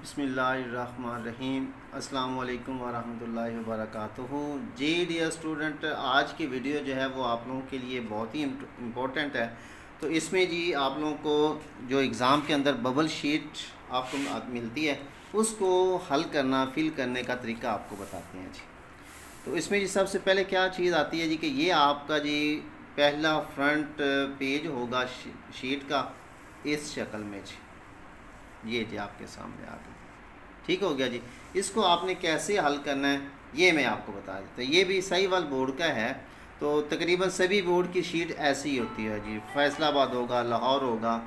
बिस्मिल्लाहिर्रहमानिर्रहीम। अस्सलाम वालेकुम वरहमतुल्लाहि वबरकातुहू। जी डियर स्टूडेंट, आज की वीडियो जो है वो आप लोगों के लिए बहुत ही इम्पोर्टेंट है। तो इसमें जी आप लोगों को जो एग्ज़ाम के अंदर बबल शीट आपको मिलती है उसको हल करना, फिल करने का तरीका आपको बताते हैं जी। तो इसमें जी सबसे पहले क्या चीज़ आती है जी कि ये आपका जी पहला फ्रंट पेज होगा शीट का इस शक्ल में जी। ये जी आपके सामने आ गई। ठीक हो गया जी। इसको आपने कैसे हल करना है ये मैं आपको बता देता हूँ। ये भी सही वाल बोर्ड का है। तो तकरीबन सभी बोर्ड की शीट ऐसी ही होती है जी। फैसलाबाद होगा, लाहौर होगा।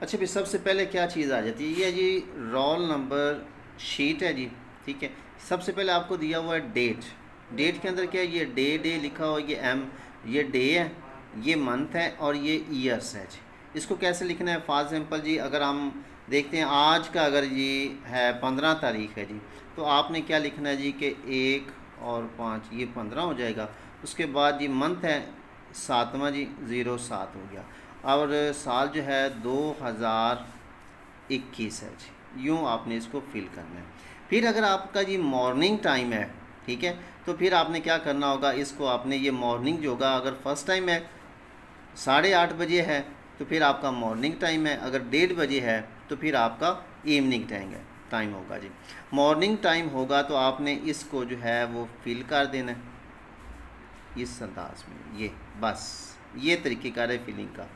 अच्छा भी सबसे पहले क्या चीज़ आ जाती है, ये जी रोल नंबर शीट है जी। ठीक है। सबसे पहले आपको दिया हुआ है डेट। डेट के अंदर क्या है, ये डे लिखा हुआ है, ये एम, ये डे है, ये मंथ है और ये ईयर्स है जी। इसको कैसे लिखना है, फॉर एग्जाम्पल जी अगर हम देखते हैं आज का अगर जी है 15 तारीख है जी, तो आपने क्या लिखना है जी कि 1 और 5 ये 15 हो जाएगा। उसके बाद जी मंथ है 7वां जी, 07 हो गया। और साल जो है 2021 है जी। यूँ आपने इसको फिल करना है। फिर अगर आपका जी मॉर्निंग टाइम है, ठीक है, तो फिर आपने क्या करना होगा, इसको आपने ये मॉर्निंग जो होगा, अगर फर्स्ट टाइम है 8:30 बजे है तो फिर आपका मॉर्निंग टाइम है, अगर 1:30 बजे है तो फिर आपका इवनिंग टाइम होगा जी। मॉर्निंग टाइम होगा तो आपने इसको जो है वो फिल कर देना है इस अंदाज में। ये बस ये तरीक़ेकार है फिलिंग का।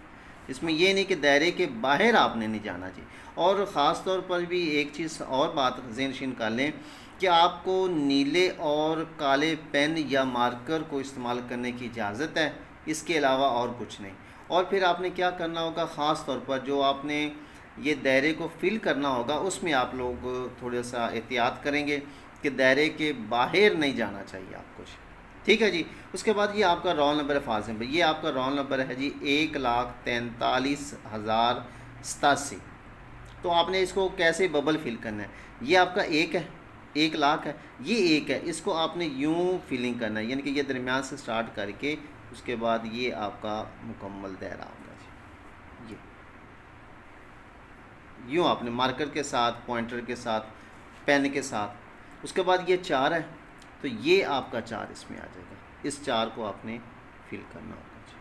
इसमें ये नहीं कि दायरे के बाहर आपने नहीं जाना जी। और ख़ास तौर पर भी एक चीज़ और बात ज़हन कर लें कि आपको नीले और काले पेन या मार्कर को इस्तेमाल करने की इजाज़त है, इसके अलावा और कुछ नहीं। और फिर आपने क्या करना होगा, ख़ास तौर पर जो आपने ये दायरे को फिल करना होगा उसमें आप लोग थोड़ा सा एहतियात करेंगे कि दायरे के बाहर नहीं जाना चाहिए आपको। ठीक है जी। उसके बाद ये आपका रोल नंबर है फाजिल भाई, ये आपका रोल नंबर है जी 1,43,087। तो आपने इसको कैसे बबल फिल करना है, ये आपका एक है, 1 लाख है, ये एक है, इसको आपने यूँ फिलिंग करना है, यानी कि ये दरमियान से स्टार्ट करके उसके बाद ये आपका मुकम्मल दायरा होगा जी। ये यूँ आपने मार्कर के साथ, पॉइंटर के साथ, पेन के साथ। उसके बाद ये 4 है तो ये आपका 4 इसमें आ जाएगा। इस 4 को आपने फिल करना होगा जी।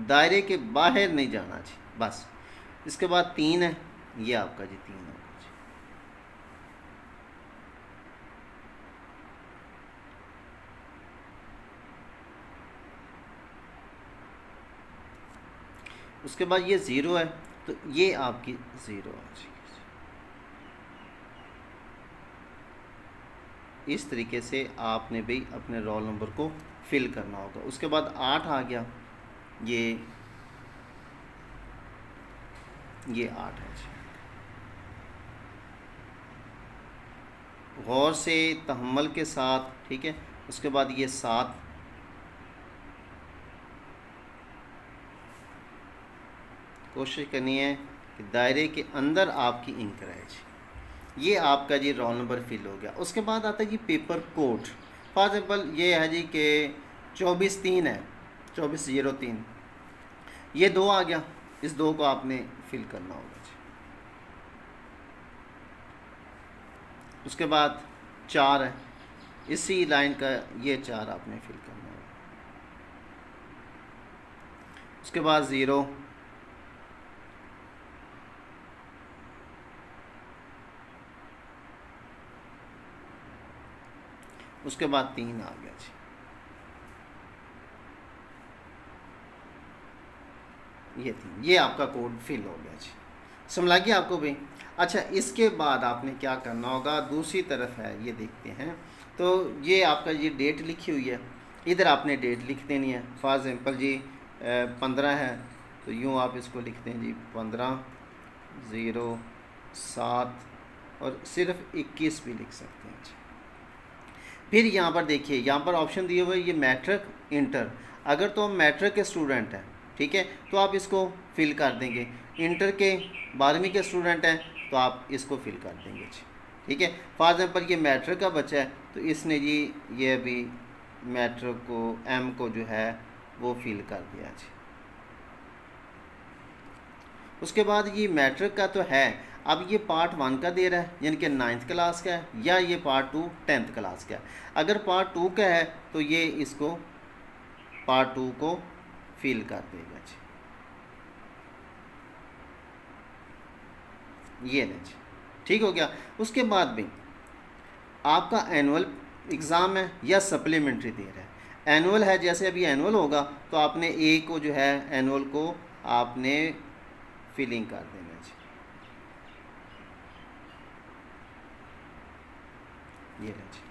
दायरे के बाहर नहीं जाना जी, बस। इसके बाद 3 है, ये आपका जी 3 होगा जी। उसके बाद ये 0 है तो ये आपकी 0 आ जाएगी। इस तरीके से आपने भी अपने रोल नंबर को फिल करना होगा। उसके बाद 8 आ गया, ये 8 है जी। गौर से, तहम्मुल के साथ, ठीक है। उसके बाद ये 7, कोशिश करनी है कि दायरे के अंदर आपकी इंक रहे जी। ये आपका जी रोल नंबर फिल हो गया। उसके बाद आता है जी पेपर कोड। फॉर एग्जाम्पल ये है जी कि 24/3 है, 24/03, ये 2 आ गया, इस 2 को आपने फिल करना होगा जी। उसके बाद 4 है, इसी लाइन का ये 4 आपने फिल करना होगा। उसके बाद 0, उसके बाद 3 आ गया जी। ये 3, ये आपका कोड फिल हो गया जी। समझ लगी आपको भी। अच्छा, इसके बाद आपने क्या करना होगा, दूसरी तरफ है, ये देखते हैं। तो ये आपका ये डेट लिखी हुई है, इधर आपने डेट लिख देनी है। फॉर एग्जाम्पल जी 15 है तो यूँ आप इसको लिखते हैं जी 15/07 और सिर्फ 21 भी लिख सकते हैं जी। फिर यहाँ पर देखिए, यहाँ पर ऑप्शन दिए हुए ये मैट्रिक इंटर। अगर तो हम मैट्रिक के स्टूडेंट हैं, ठीक है, तो आप इसको फिल कर देंगे। इंटर के 12वीं के स्टूडेंट हैं तो आप इसको फिल कर देंगे जी। ठीक है। फॉर एग्जाम्पल ये मैट्रिक का बच्चा है तो इसने जी ये अभी मैट्रिक को, एम को जो है वो फिल कर दिया जी। उसके बाद ये मैट्रिक का तो है, अब ये पार्ट 1 का दे रहा है यानी कि 9th क्लास का है, या ये पार्ट 2 10th क्लास का है। अगर पार्ट 2 का है तो ये इसको पार्ट 2 को फिल कर देगा जी। ये नहीं जी, ठीक हो गया। उसके बाद भी आपका एनुअल एग्ज़ाम है या सप्लीमेंट्री दे रहा है। एनुअल है, जैसे अभी एनुअल होगा तो आपने ए को जो है एनुअल को आपने फिलिंग कर देना जी। ये ले जी।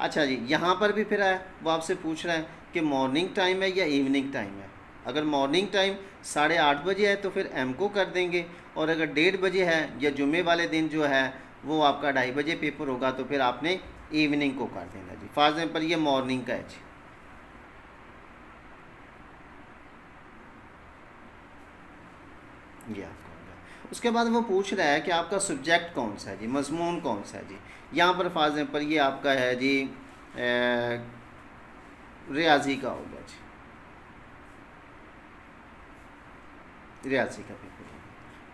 अच्छा जी, यहाँ पर भी फिर है वो आपसे पूछ रहा है कि मॉर्निंग टाइम है या इवनिंग टाइम है। अगर मॉर्निंग टाइम 8:30 बजे है तो फिर एम को कर देंगे, और अगर 1:30 बजे है या जुम्मे वाले दिन जो है वो आपका 2:30 बजे पेपर होगा तो फिर आपने इवनिंग को कर देना जी। फॉर एग्जाम्पल ये मॉर्निंग का है जी। ये आपका हो गया। उसके बाद वो पूछ रहा है कि आपका सब्जेक्ट कौन सा है जी, मजमून कौन सा है जी। यहाँ पर फॉर एग्जाम्पल ये आपका है जी रियाजी का हो गया जी, रियाजी का पेपर हो गया।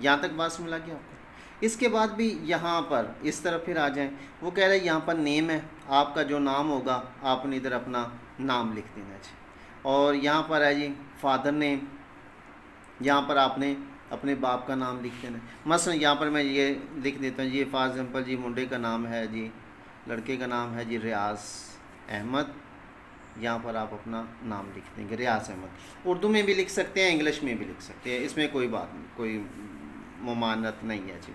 यहाँ तक बात समझ गया आपको। इसके बाद भी यहाँ पर इस तरफ फिर आ जाएं, वो कह रहे हैं यहाँ पर नेम है, आपका जो नाम होगा आपने इधर अपना नाम लिख देना जी। और यहाँ पर है जी फादर नेम, यहाँ पर आपने अपने बाप का नाम लिख देना है। मसलन यहाँ पर मैं ये लिख देता हूँ, ये फॉर एग्जाम्पल जी मुंडे का नाम है जी, लड़के का नाम है जी रियाज अहमद। यहाँ पर आप अपना नाम लिख देंगे रियाज अहमद। उर्दू में भी लिख सकते हैं, इंग्लिश में भी लिख सकते हैं, इसमें कोई बात नहीं, कोई ममानत नहीं है जी।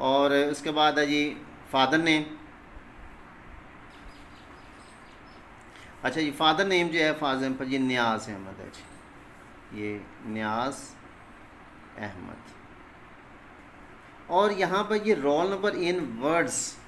और उसके बाद है जी फादर नेम। अच्छा जी, फादर नेम जो है फॉर एग्जाम्पल जी नियाज़ अहमद है जी, ये नियाज़ अहमद। और यहाँ पर ये रोल नंबर इन वर्ड्स,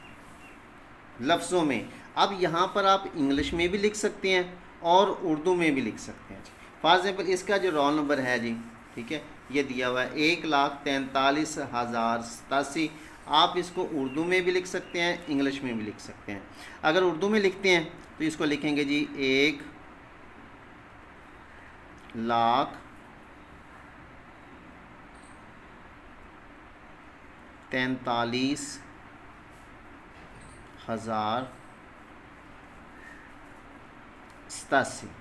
लफ्ज़ों में। अब यहाँ पर आप इंग्लिश में भी लिख सकते हैं और उर्दू में भी लिख सकते हैं। फॉर एग्जाम्पल इसका जो रोल नंबर है जी, ठीक है, ये दिया हुआ है 1,43,087। आप इसको उर्दू में भी लिख सकते हैं, इंग्लिश में भी लिख सकते हैं। अगर उर्दू में लिखते हैं तो इसको लिखेंगे जी 1,43,087।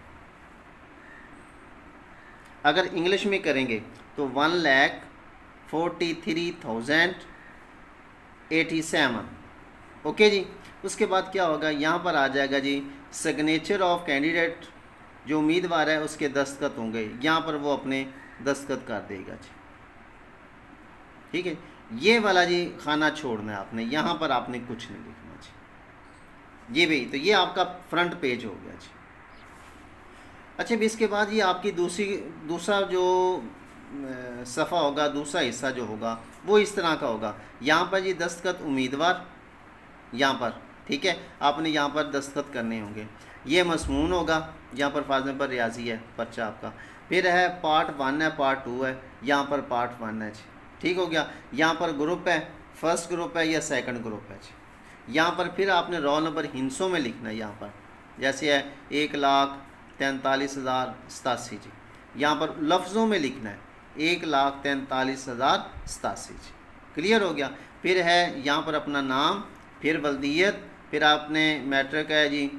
अगर इंग्लिश में करेंगे तो 1,43,087। ओके जी। उसके बाद क्या होगा, यहाँ पर आ जाएगा जी सिग्नेचर ऑफ कैंडिडेट, जो उम्मीदवार है उसके दस्तखत होंगे, यहाँ पर वो अपने दस्तखत कर देगा जी। ठीक है, ये वाला जी खाना छोड़ना है आपने, यहाँ पर आपने कुछ नहीं लिखना जी। ये भी तो ये आपका फ्रंट पेज हो गया जी। अच्छा, भी इसके बाद ये आपकी दूसरा जो सफ़ा होगा, दूसरा हिस्सा जो होगा वो इस तरह का होगा। यहाँ पर जी दस्तखत उम्मीदवार, यहाँ पर ठीक है, आपने यहाँ पर दस्तखत करने होंगे। ये मसमून होगा, यहाँ पर फॉर एग्जाम्पल रियाजी है पर्चा आपका। फिर है पार्ट 1 है, पार्ट 2 है, यहाँ पर पार्ट 1 है जी। ठीक हो गया। यहाँ पर ग्रुप है, फर्स्ट ग्रुप है या सेकंड ग्रुप है जी। यहाँ पर फिर आपने रोल नंबर हिंसों में लिखना है। यहाँ पर जैसे है 1,43,087 जी, यहाँ पर लफ्ज़ों में लिखना है 1,43,087 जी। क्लियर हो गया। फिर है यहाँ पर अपना नाम, फिर बल्दियत, फिर आपने मैट्रिक है जी,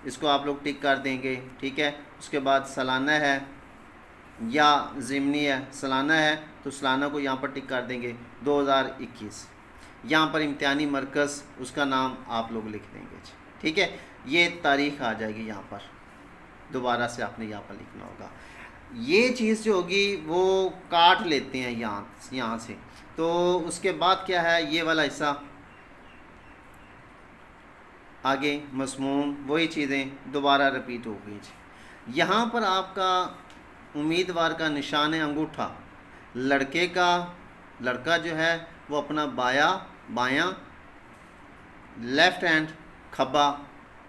इसको आप लोग टिक कर देंगे। ठीक है। उसके बाद सालाना है या ज़िमनी है, सालाना है तो सालाना को यहाँ पर टिक कर देंगे 2021। यहाँ पर इम्तिहानी मरकज़, उसका नाम आप लोग लिख देंगे जी। ठीक है, ये तारीख़ आ जाएगी यहाँ पर, दोबारा से आपने यहाँ पर लिखना होगा। ये चीज़ जो होगी वो काट लेते हैं यहाँ से। तो उसके बाद क्या है, ये वाला हिस्सा आगे मज़मून, वही चीज़ें दोबारा रिपीट हो गई जी। यहाँ पर आपका उम्मीदवार का निशान अंगूठा, लड़का जो है वो अपना बायां लेफ़्ट हैंड खब्बा,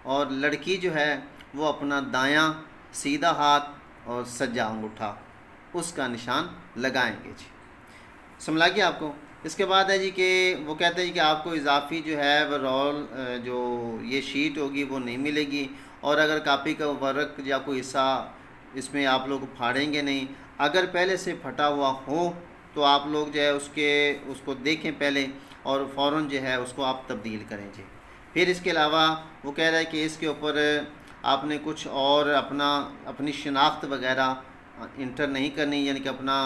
और लड़की जो है वो अपना दायां सीधा हाथ और सज्जा अंगूठा, उसका निशान लगाएंगे जी। समझ गया आपको। इसके बाद है जी कि वो कहते हैं कि आपको इजाफी जो है वो रोल जो ये शीट होगी वो नहीं मिलेगी, और अगर कापी का वर्क या कोई हिस्सा इसमें आप लोग फाड़ेंगे नहीं। अगर पहले से फटा हुआ हो तो आप लोग जो है उसको देखें पहले और फ़ौरन जो है उसको आप तब्दील करें जी। फिर इसके अलावा वो कह रहा है कि इसके ऊपर आपने कुछ और अपनी शनाख्त वगैरह इंटर नहीं करनी, यानी कि अपना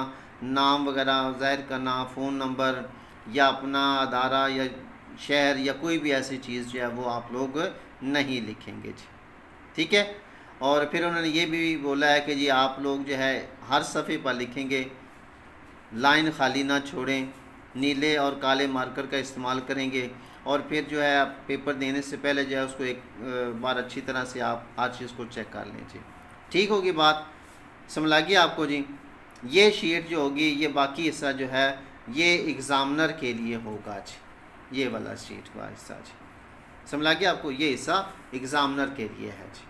नाम वगैरह ज़ाहिर करना, फ़ोन नंबर या अपना अदारा या शहर या कोई भी ऐसी चीज़ जो है वो आप लोग नहीं लिखेंगे जी, ठीक है। और फिर उन्होंने ये भी बोला है कि जी आप लोग जो है हर सफ़े पर लिखेंगे, लाइन खाली ना छोड़ें, नीले और काले मार्कर का इस्तेमाल करेंगे, और फिर जो है आप पेपर देने से पहले जो है उसको एक बार अच्छी तरह से आप हर चीज़ को चेक कर लें जी। ठीक होगी बात, समझ लगी आपको जी। ये शीट जो होगी, ये बाकी हिस्सा जो है ये एग्ज़ामिनर के लिए होगा जी, ये वाला शीट का हिस्सा जी, समझ लगी आपको, ये हिस्सा एग्ज़ामिनर के लिए है जी।